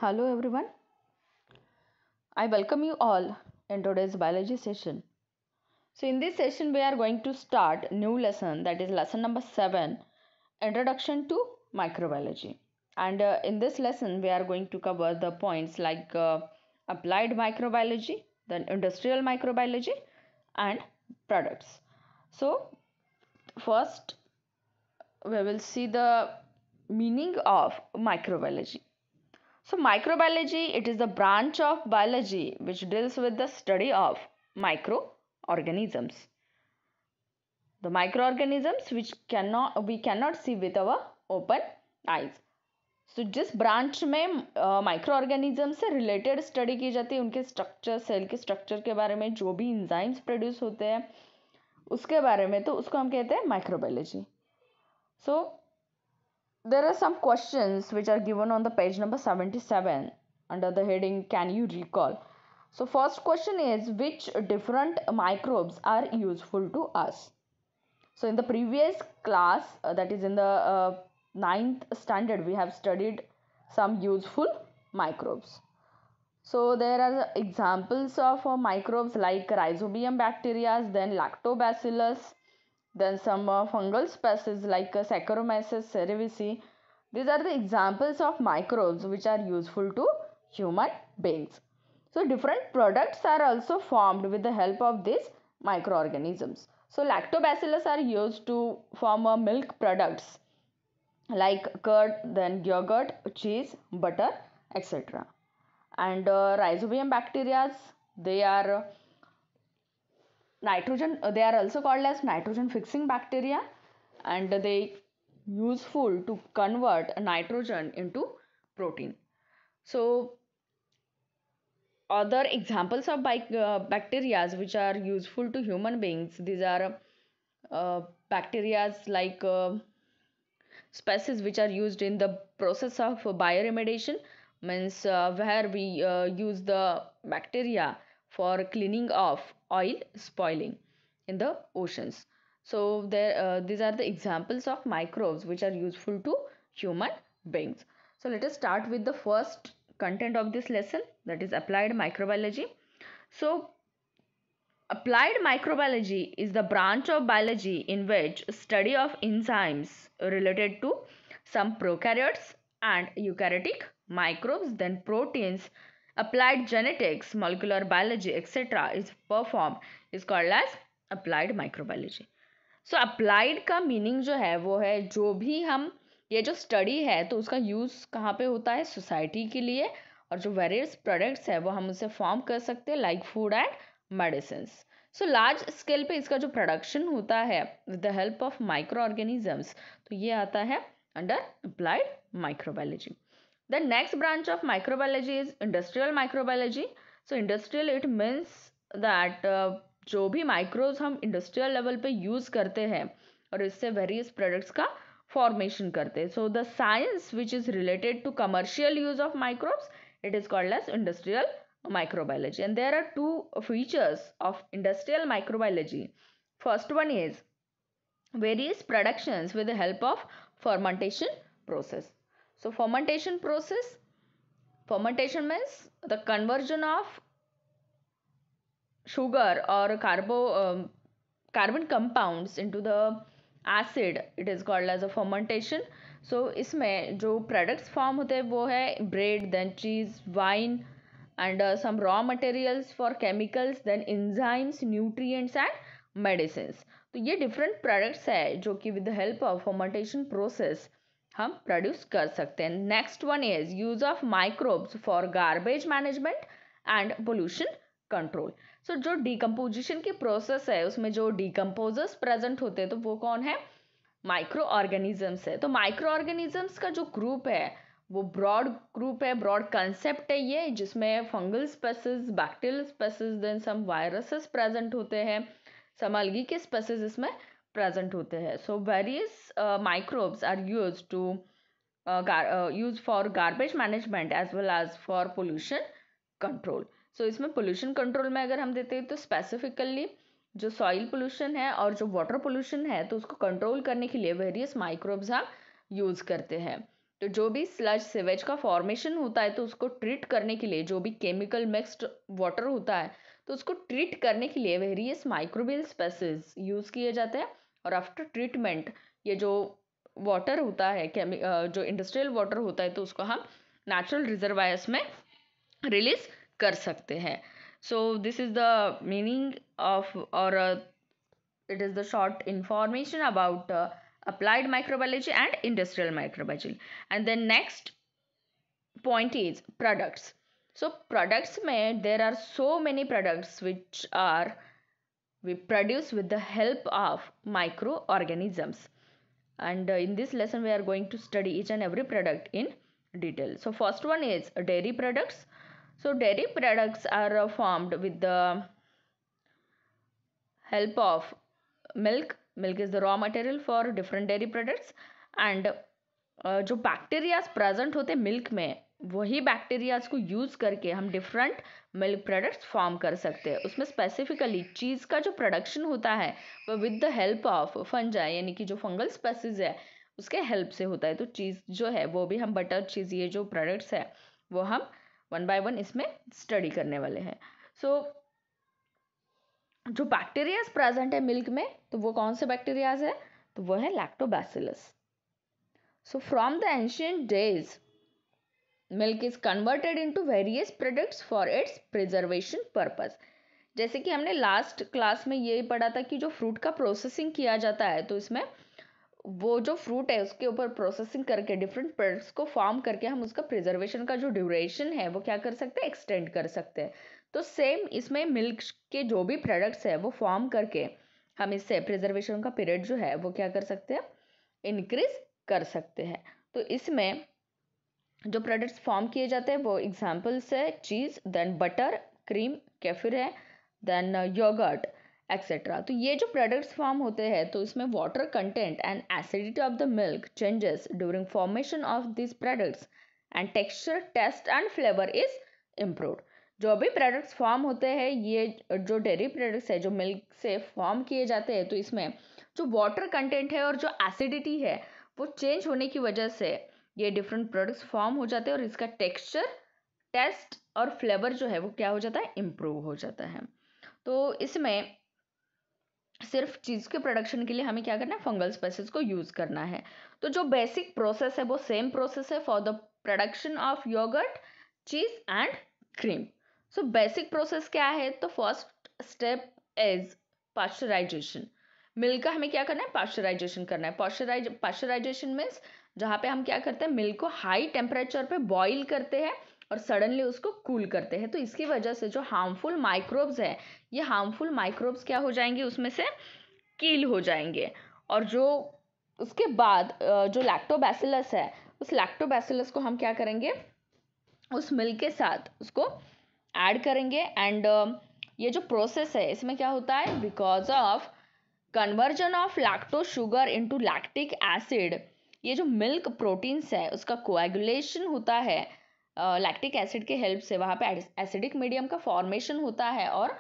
Hello everyone, I welcome you all in today's biology session. So in this session we are going to start new lesson, that is lesson number 7, Introduction to Microbiology. And in this lesson we are going to cover the points like applied microbiology, then industrial microbiology and products. So first we will see the meaning of microbiology. So, microbiology, it is the branch of biology which deals with the study of microorganisms. The microorganisms which we cannot see with our open eyes. So, जिस branch में micro organism से related study की जाती है, उनके structure, cell के structure के बारे में, जो भी इंजाइम्स प्रोड्यूस होते हैं उसके बारे में, तो उसको हम कहते हैं microbiology. So there are some questions which are given on the page number 77 under the heading can you recall. So first question is, which different microbes are useful to us? So in the previous class, that is in the 9th standard, we have studied some useful microbes. So there are examples of microbes like Rhizobium bacteria, then Lactobacillus, then some fungal species like Saccharomyces cerevisiae. These are the examples of microbes which are useful to human beings. So different products are also formed with the help of these microorganisms. So lactobacillus are used to form milk products like curd, then yogurt, cheese, butter, etc. And Rhizobium bacteria, they are nitrogen, they are also called as nitrogen fixing bacteria, and they useful to convert nitrogen into protein. So other examples of bacteria which are useful to human beings, these are bacteria like species which are used in the process of bioremediation, means where we use the bacteria for cleaning off oil spoiling in the oceans. So these are the examples of microbes which are useful to human beings. So let us start with the first content of this lesson, that is applied microbiology. So applied microbiology is the branch of biology in which study of enzymes related to some prokaryotes and eukaryotic microbes, then proteins, applied genetics, molecular biology, etc. is performed, is called as applied microbiology. So applied का meaning जो है वो है जो भी हम ये जो स्टडी है तो उसका यूज़ कहाँ पे होता है, सोसाइटी के लिए, और जो वेरियस प्रोडक्ट्स है वो हम उसे फॉर्म कर सकते हैं like food and medicine. So large scale पे इसका जो प्रोडक्शन होता है with the help of micro organisms, तो ये आता है under applied microbiology. The next branch of microbiology is industrial microbiology. So industrial it means that जो भी माइक्रोज हम इंडस्ट्रियल लेवल पे यूज़ करते हैं और इससे वेरियस प्रोडक्ट्स का फॉर्मेशन करते हैं. So the science which is related to commercial use of microbes, it is called as industrial microbiology. And there are two features of industrial microbiology. First one is various productions with the help of fermentation process. So fermentation means the conversion of sugar or carbon compounds into the acid, it is called as a fermentation. So इसमें जो products form होते हैं वो है bread, then cheese, wine, and some raw materials for chemicals, then enzymes, nutrients and medicines. तो ये different products है जो कि with the help of fermentation process हम produce कर सकते हैं. Next one is use of microbes for garbage management and pollution control. So जो decomposition की process है उसमें जो decomposers present होते हैं तो वो कौन है, माइक्रो ऑर्गेनिजम्स है. तो माइक्रो ऑर्गेनिजम्स का जो ग्रुप है वो ब्रॉड ग्रुप है, ब्रॉड कंसेप्ट है ये, जिसमें fungal species, bacterial species, then some viruses present होते हैं, सम अलगी के स्पेसीज इसमें प्रेजेंट होते हैं. So various microbes are use to use for garbage management as well as for pollution control. So इसमें पोल्यूशन कंट्रोल में अगर हम देते हैं तो स्पेसिफिकली जो सॉइल पोल्यूशन है और जो वाटर पोल्यूशन है तो उसको कंट्रोल करने के लिए वेरियस माइक्रोब्स हम यूज़ करते हैं. तो जो भी स्लज सीवेज का फॉर्मेशन होता है तो उसको ट्रीट करने के लिए जो भी केमिकल मिक्स्ड वाटर होता है तो उसको ट्रीट करने के लिए वेरियस माइक्रोबियल स्पेसीज यूज़ किए जाते हैं। और आफ्टर ट्रीटमेंट ये जो वाटर होता है जो इंडस्ट्रियल वाटर होता है तो उसको हम नेचुरल रिजर्वायर्स में रिलीज कर सकते हैं। So this is the meaning of और it is the short information about applied microbiology and industrial microbiology. And then next point is products. So products mein there are so many products which are we produce with the help of microorganisms, and in this lesson we are going to study each and every product in detail. So first one is dairy products. So dairy products are formed with the help of milk. Milk is the raw material for different dairy products, and जो bacterias present होते हैं milk में वही bacterias को use करके हम different milk products form कर सकते हैं। उसमें स्पेसिफिकली चीज़ का जो प्रोडक्शन होता है वो with the help of fungi यानी कि जो फंगल स्पेसीज है उसके हेल्प से होता है। तो चीज़ जो है वो भी हम बटर चीज़ ये जो प्रोडक्ट्स है वो हम वन बाय वन इसमें स्टडी करने वाले हैं। सो जो बैक्टीरियाज प्रेजेंट है मिल्क में तो वो कौन से बैक्टीरियाज है तो वो है lactobacillus. So from the ancient days milk is converted into various products for its preservation purpose. जैसे कि हमने लास्ट क्लास में ये पढ़ा था कि जो फ्रूट का प्रोसेसिंग किया जाता है तो इसमें वो जो फ्रूट है उसके ऊपर प्रोसेसिंग करके डिफरेंट प्रोडक्ट्स को फॉर्म करके हम उसका प्रिजर्वेशन का जो ड्यूरेशन है वो क्या कर सकते हैं एक्सटेंड कर सकते हैं। तो सेम इसमें मिल्क के जो भी प्रोडक्ट्स है वो फॉर्म करके हम इससे प्रिजर्वेशन का पीरियड जो है वो क्या कर सकते हैं इंक्रीज कर सकते हैं। तो इसमें जो प्रोडक्ट्स फॉर्म किए जाते हैं वो एग्जांपल्स है cheese, then butter, cream, kefir है, देन योगर्ट एक्सेट्रा। तो ये जो प्रोडक्ट्स फॉर्म होते हैं तो इसमें water content and acidity of the milk changes during formation of this products and texture taste and flavour is improved. जो भी प्रोडक्ट्स फॉर्म होते हैं ये जो डेयरी प्रोडक्ट्स है जो मिल्क से फॉर्म किए जाते हैं तो इसमें जो वाटर कंटेंट है और जो एसिडिटी है वो चेंज होने की वजह से ये डिफरेंट प्रोडक्ट्स फॉर्म हो जाते हैं और इसका टेक्सचर टेस्ट और फ्लेवर जो है वो क्या हो जाता है इम्प्रूव हो जाता है। तो इसमें सिर्फ चीज़ के प्रोडक्शन के लिए हमें क्या करना है फंगल स्पेसीज को यूज़ करना है। तो जो बेसिक प्रोसेस है वो सेम प्रोसेस है for the production of yogurt, cheese and cream. So basic process क्या है तो first step is pasteurization. Milk का हमें क्या करना है पाश्चराइजेशन करना है। पाश्चराइजेशन मीन्स जहाँ पे हम क्या करते हैं मिल्क को हाई टेम्परेचर पे बॉईल करते हैं और सडनली उसको कूल करते हैं। तो इसकी वजह से जो हार्मफुल माइक्रोब्स है ये हार्मफुल माइक्रोब्स क्या हो जाएंगे उसमें से किल हो जाएंगे। और जो उसके बाद जो लैक्टोबैसिलस है उस लैक्टोबैसिलस को हम क्या करेंगे उस मिल्क के साथ उसको ऐड करेंगे। एंड ये जो प्रोसेस है इसमें क्या होता है because of conversion of lacto sugar into lactic acid ये जो मिल्क प्रोटीन्स है उसका कोएगुलेशन होता है लैक्टिक एसिड के हेल्प से। वहाँ पे एसिडिक मीडियम का फॉर्मेशन होता है और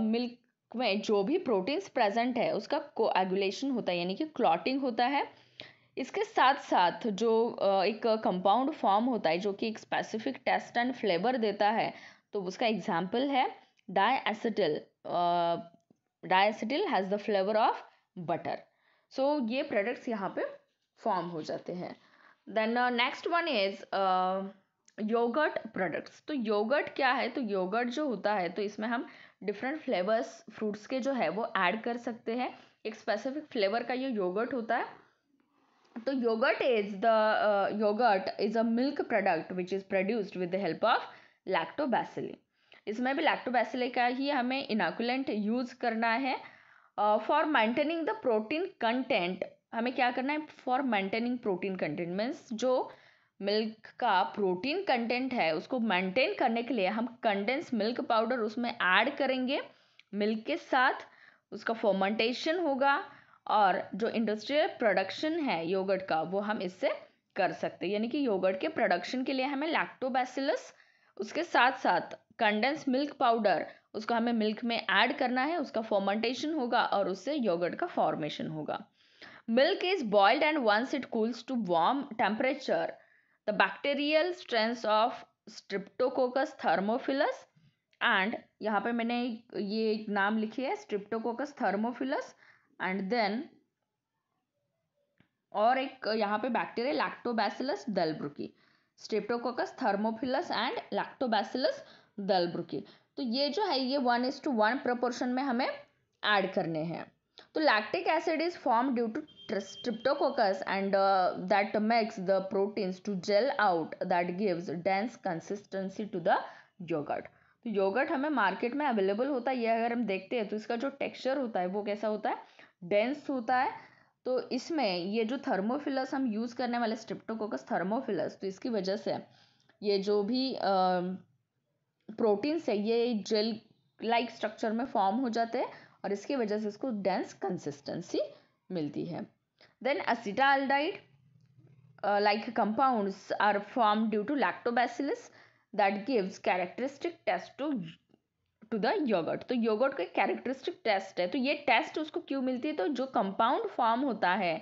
मिल्क में जो भी प्रोटीन्स प्रेजेंट है उसका कोएगुलेशन होता है यानी कि क्लॉटिंग होता है। इसके साथ साथ जो एक कंपाउंड फॉर्म होता है जो कि एक स्पेसिफिक टेस्ट एंड फ्लेवर देता है तो उसका एग्जाम्पल है diacetyl. Diacetyl has the flavour of butter. So ये प्रोडक्ट्स यहाँ पे फॉर्म हो जाते हैं। Then next one is yogurt products. तो योगर्ट क्या है तो योगर्ट जो होता है तो इसमें हम डिफरेंट फ्लेवर्स फ्रूट्स के जो है वो ऐड कर सकते हैं। एक स्पेसिफिक फ्लेवर का ये योगर्ट होता है। तो yogurt is a milk product which is produced with the help of lactobacilli. इसमें भी लैक्टोबैसिली का ही हमें इनोकुलेंट यूज करना है for maintaining the protein content. हमें क्या करना है for maintaining protein content means जो मिल्क का प्रोटीन कंटेंट है उसको मेंटेन करने के लिए हम कंडेंस मिल्क पाउडर उसमें ऐड करेंगे मिल्क के साथ। उसका फर्मेंटेशन होगा और जो इंडस्ट्रियल प्रोडक्शन है योगर्ट का वो हम इससे कर सकते हैं। यानी कि योगर्ट के प्रोडक्शन के लिए हमें लैक्टोबैसिलस उसके साथ साथ कंडेंस मिल्क पाउडर उसको हमें मिल्क में ऐड करना है। उसका फर्मेंटेशन होगा और उससे योगर्ट का फॉर्मेशन होगा। Milk is boiled and once it cools to warm temperature, the bacterial strains of Streptococcus thermophilus and यहाँ पे मैंने ये एक नाम लिखी है Streptococcus thermophilus एंड देन और एक यहाँ पे bacteria Lactobacillus delbrueckii, Streptococcus thermophilus and Lactobacillus delbrueckii. तो ये जो है ये 1:1 प्रोपोर्शन में हमें ऐड करने हैं। तो lactic acid is form due to streptococcus and that makes the proteins to gel out that gives dense consistency to the yogurt। तो योगर्ट हमें मार्केट में अवेलेबल होता है, ये अगर हम देखते हैं तो इसका जो टेक्सचर होता है वो कैसा होता है, डेंस होता है। तो इसमें ये जो थर्मोफिलस हम यूज़ करने वाले स्ट्रेप्टोकोकस थर्मोफिलस, तो इसकी वजह से ये जो भी प्रोटीन्स है ये जेल लाइक स्ट्रक्चर में फॉर्म हो जाते हैं और इसकी वजह से इसको डेंस कंसिस्टेंसी मिलती है। Then acetaldehyde like compounds are formed due to lactobacillus that gives characteristic taste to the yogurt। तो योगर्ट का कैरेक्टरिस्टिक टेस्ट है, तो ये टेस्ट उसको क्यों मिलती है, तो जो कंपाउंड फॉर्म होता है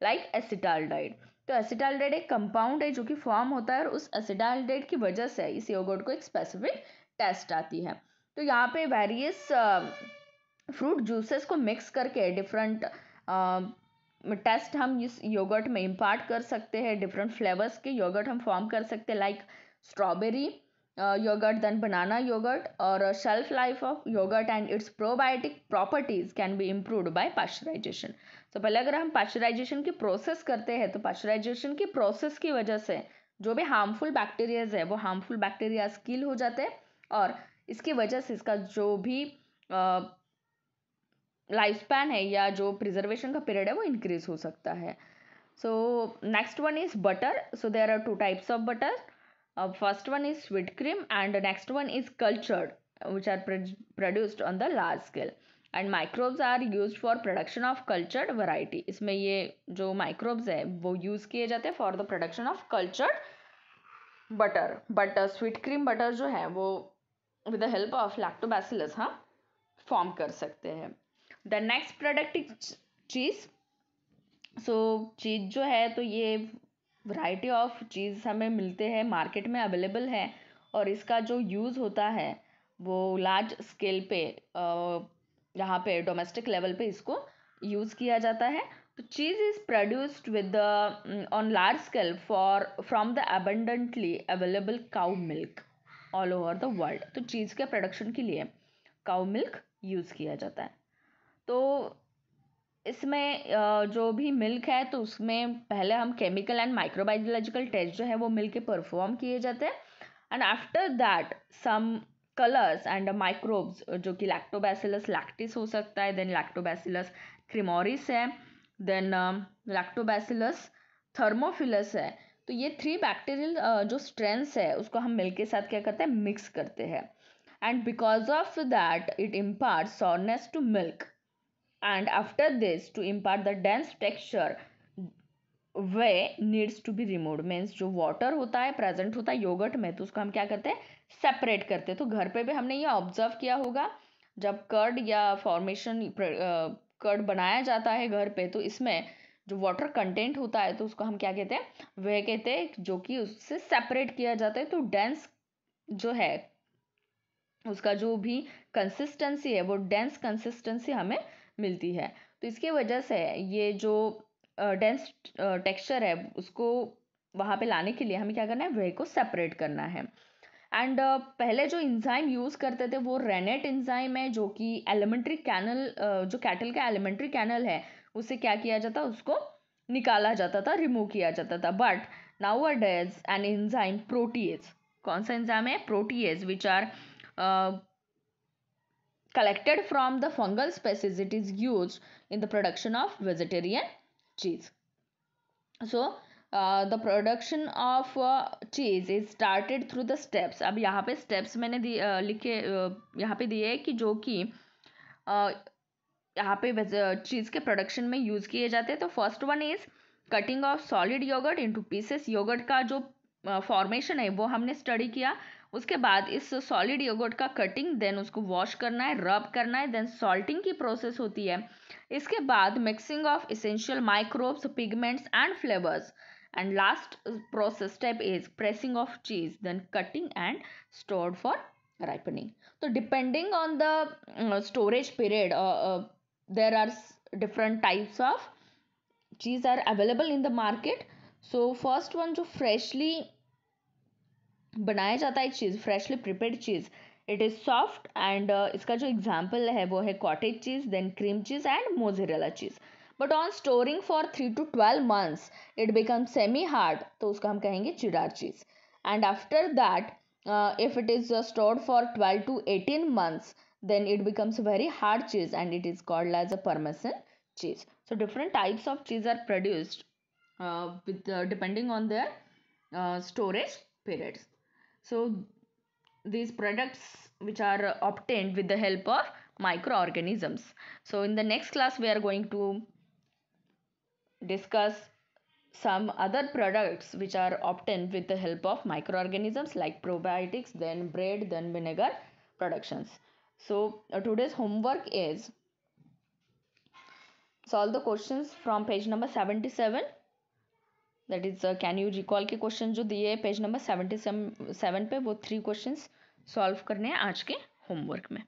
लाइक एसिटाल्डिहाइड, तो एसिटाल्डिहाइड एक कंपाउंड है जो कि फॉर्म होता है और उस एसिटाल्डिहाइड की वजह से इस योगर्ट को एक स्पेसिफिक टेस्ट आती है। तो यहाँ पे वेरियस फ्रूट जूसेस को मिक्स करके डिफरेंट टेस्ट हम इस योगर्ट में इम्पार्ट कर सकते हैं, डिफरेंट फ्लेवर्स के योगर्ट हम फॉर्म कर सकते हैं like strawberry yogurt, then banana yogurt, और shelf life of yogurt and its probiotic properties can be improved by pasteurization. तो पहले अगर हम पाश्चराइजेशन की प्रोसेस करते हैं तो पाश्चराइजेशन की प्रोसेस की वजह से जो भी हार्मफुल बैक्टीरियाज है वो हार्मफुल बैक्टीरियाज किल हो जाते हैं और इसकी वजह से इसका जो भी लाइफ स्पैन है या जो प्रिजर्वेशन का पीरियड है वो इंक्रीज हो सकता है। So next one is butter. So there are 2 types of butter. First one is sweet cream and the next one is cultured, which are produced on the large scale, and microbes are used for production of cultured variety। इसमें ये जो microbes है वो use किए जाते हैं for the production of cultured butter। but sweet cream butter जो है वो with the help of lactobacillus हम फॉर्म कर सकते हैं। the next product is cheese। so cheese जो है तो ये वैरायटी ऑफ चीज़ हमें मिलते हैं, मार्केट में अवेलेबल है और इसका जो यूज़ होता है वो लार्ज स्केल पे यहाँ पे डोमेस्टिक लेवल पे इसको यूज़ किया जाता है। तो cheese is produced with on large scale for from the abundantly available cow milk all over the world. तो चीज़ के प्रोडक्शन के लिए काउ मिल्क यूज़ किया जाता है। तो इसमें जो भी मिल्क है तो उसमें पहले हम केमिकल एंड माइक्रोबायोलॉजिकल टेस्ट जो है वो मिल्क के परफॉर्म किए जाते हैं and after that some colours and microbes जो कि लैक्टोबैसिलस लैक्टिस हो सकता है, देन लैक्टोबैसिलस क्रिमोरिस है, देन लैक्टोबैसिलस थर्मोफिलस है। तो ये 3 बैक्टीरियल जो स्ट्रेंस है उसको हम मिल्क के साथ क्या करते हैं, मिक्स करते हैं and because of that it impart sourness to milk and after this to impart the dense texture whey needs to be removed। Means जो वाटर होता है प्रेजेंट होता है योगर्ट में तो उसको हम क्या करते हैं, सेपरेट करते हैं। तो घर पे भी हमने ये ऑब्जर्व किया होगा जब कर्ड या फॉर्मेशन कर्ड बनाया जाता है घर पे तो इसमें जो वाटर कंटेंट होता है तो उसको हम क्या कहते हैं, वह कहते हैं जो कि उससे सेपरेट किया जाता है। तो डेंस जो है उसका जो भी कंसिस्टेंसी है वो डेंस कंसिस्टेंसी हमें मिलती है। तो इसके वजह से ये जो डेंस टेक्सचर है उसको वहाँ पे लाने के लिए हमें क्या करना है, वह को सेपरेट करना है। एंड पहले जो इंजाइम यूज़ करते थे वो रेनेट इंजाइम है जो कि एलिमेंट्री कैनल जो कैटल का एलिमेंट्री कैनल है उससे क्या किया जाता, उसको निकाला जाता था, रिमूव किया जाता था। But nowadays an enzyme protease, कौन सा इंजाइम है, protease, which are collected from the fungal species, it is used in the production of vegetarian cheese। So the production of cheese is started through the steps। अब यहाँ पे steps मैंने लिखे यहाँ पे दिए कि जो कि यहाँ पे चीज़ के प्रोडक्शन में यूज़ किए जाते हैं। तो first one is cutting of solid yogurt into pieces. Yogurt का जो फॉर्मेशन है वो हमने स्टडी किया, उसके बाद इस सॉलिड योगर्ट का कटिंग, देन उसको वॉश करना है, रब करना है, देन सॉल्टिंग की प्रोसेस होती है. इसके बाद mixing of essential microbes, pigments and flavours, and last process step is pressing of cheese, then cutting and stored for ripening. So depending on the storage period, there are different types of cheese are available in the market. So first one, जो freshly बनाया जाता है cheese, freshly prepared cheese, it is soft and इसका जो example है वो है cottage cheese, then cream cheese and mozzarella cheese. But on storing for 3 to 12 months it become semi hard, तो उसका हम कहेंगे cheddar cheese. And after that if it is stored for 12 to 18 months, then it becomes very hard cheese and it is called as a parmesan cheese. So different types of cheese are produced with depending on their storage periods. So these products which are obtained with the help of microorganisms. So in the next class we are going to discuss some other products which are obtained with the help of microorganisms like probiotics, then bread, then vinegar productions. So today's homework is solve the questions from page number 77. That is can you recall के question जो दिए page number 77 पे, वो 3 questions solve करने हैं आज के homework में.